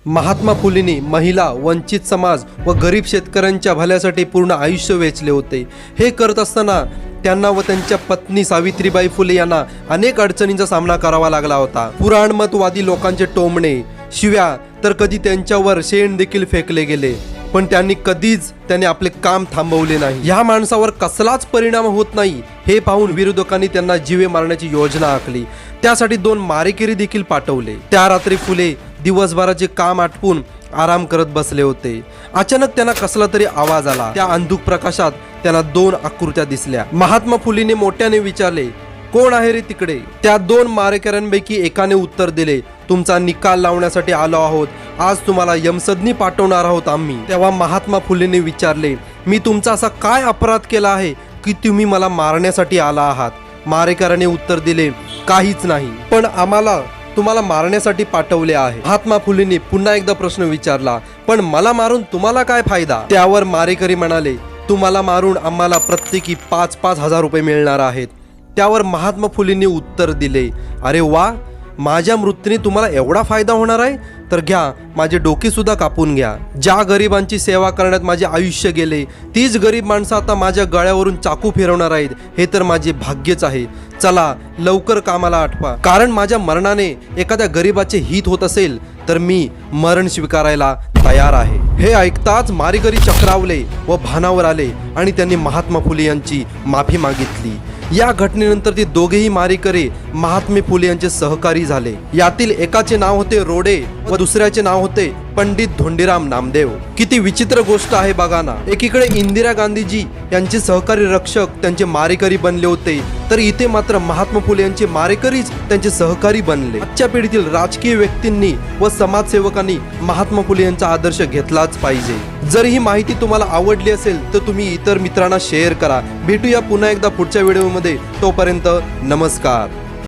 महात्मा फुलेंनी महिला, वंचित समाज व गरीब शेतकऱ्यांच्या भल्यासाठी पूर्ण आयुष्य वेचले होते। हे करत असताना त्यांना व त्यांच्या पत्नी सावित्रीबाई फुले यांना अनेक अडचणींचा सामना करावा लागला होता। पुराणमतवादी लोकांचे टोमणे, शिव्या तर कधी त्यांच्यावर शेण देखील फेकले गेले, पण त्यांनी कधीच आपले काम थांबवले नाही। ह्या माणसावर कसलाच परिणाम होत नाही हे पाहून विरोधकांनी त्यांना जीवे मारण्याची योजना आखली। त्यासाठी 2 मारेकरी देखील पाठवले। त्या रात्री फुले दिवसभराचे काम आटपून आराम करत बसले होते। अचानक त्यांना कसला तरी आवाज आला। त्या अंधुक प्रकाशात त्यांना 2 आकृत्या दिसल्या। महात्मा फुलेंनी मोठ्याने विचारले, कोण आहे रे तिकडे? त्या 2 मारेकऱ्यांपैकी एकाने उत्तर दिले, तुमचा निकाल लावण्यासाठी आलो आहोत। आज तुम्हाला यमसदनी पाठवणार आहोत आम्ही। तेव्हा महात्मा फुलेंनी विचारले, मी तुमचा असा काय अपराध केला आहे की तुम्ही मला मारण्यासाठी आला आहात? मारेकऱ्याने उत्तर दिले, काहीच नाही, पण आम्हाला तुम्हाला मारण्यासाठी पाठवले आहे। महात्मा फुलेंनी पुन्हा एकदा प्रश्न विचारला, पण मला मारून तुम्हाला काय फायदा? त्यावर मारेकरी म्हणाले, तुम्हाला मारून आम्हाला प्रत्येकी 5-5 हजार रुपये मिळणार आहेत। त्यावर महात्मा फुलेंनी उत्तर दिले, अरे वा, माझ्या मृत्यूने तुम्हाला एवढा फायदा होणार आहे तर घ्या, माझे डोके सुद्धा कापून घ्या। ज्या गरिबांची सेवा करण्यात माझे आयुष्य गेले, तीच गरीब माणसं आता माझ्या गळ्यावरून चाकू फिरवणार आहेत, हे तर माझे भाग्यच आहे। चला लवकर कामाला आठवा, कारण माझ्या मरणाने एखाद्या गरीबाचे हित होत असेल तर मी मरण स्वीकारायला तयार आहे। हे ऐकताच मारेकरी चक्रावले व भानावर आले आणि त्यांनी महात्मा फुले यांची माफी मागितली। या घटनेनंतर ते दोघेही मारेकरी महात्मा फुले यांचे सहकारी झाले। यातील एकाचे नाव होते रोडे व दुसऱ्याचे नाव होते पंडित धोंडीराम नामदेव। किती विचित्र गोष्ट आहे बघा ना। एकीकडे इंदिरा गांधीजी यांचे सहकारी रक्षक त्यांचे मारेकरी बनले होते, तर इथे मात्र महात्मा फुले यांचे मारेकरीच त्यांचे सहकारी बनले। आजच्या पिढीतील राजकीय व्यक्तींनी व समाजसेवकांनी महात्मा फुले यांचा आदर्श घेतलाच पाहिजे। जर ही माहिती तुम्हाला आवडली असेल तर तुम्ही इतर मित्रांना शेअर करा। भेटूया पुन्हा एकदा पुढच्या व्हिडिओमध्ये, तोपर्यंत नमस्कार।